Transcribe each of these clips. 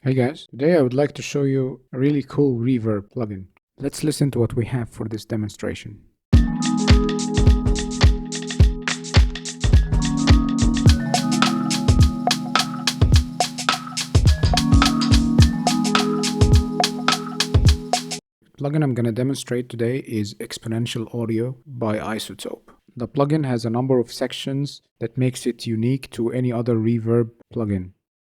Hey guys, today I would like to show you a really cool reverb plugin. Let's listen to what we have for this demonstration. The plugin I'm going to demonstrate today is Exponential Audio by Isotope. The plugin has a number of sections that makes it unique to any other reverb plugin,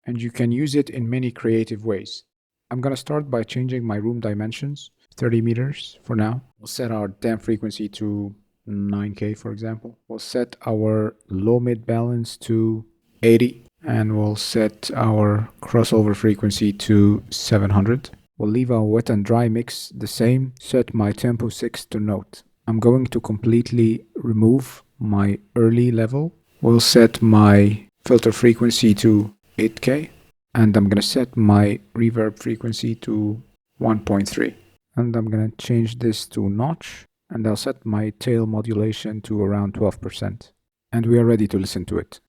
and you can use it in many creative ways. I'm going to start by changing my room dimensions, 30 meters for now. We'll set our damp frequency to 9K, for example. We'll set our low-mid balance to 80, and we'll set our crossover frequency to 700. We'll leave our wet and dry mix the same, set my tempo 6 to note. I'm going to completely remove my early level. We'll set my filter frequency to 8K, and I'm going to set my reverb frequency to 1.3. And I'm going to change this to notch, and I'll set my tail modulation to around 12%. And we are ready to listen to it.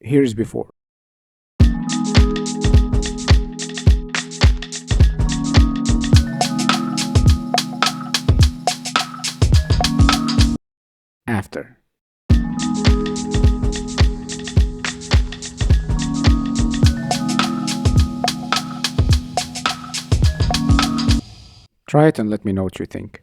Here's before. After. Try it and let me know what you think.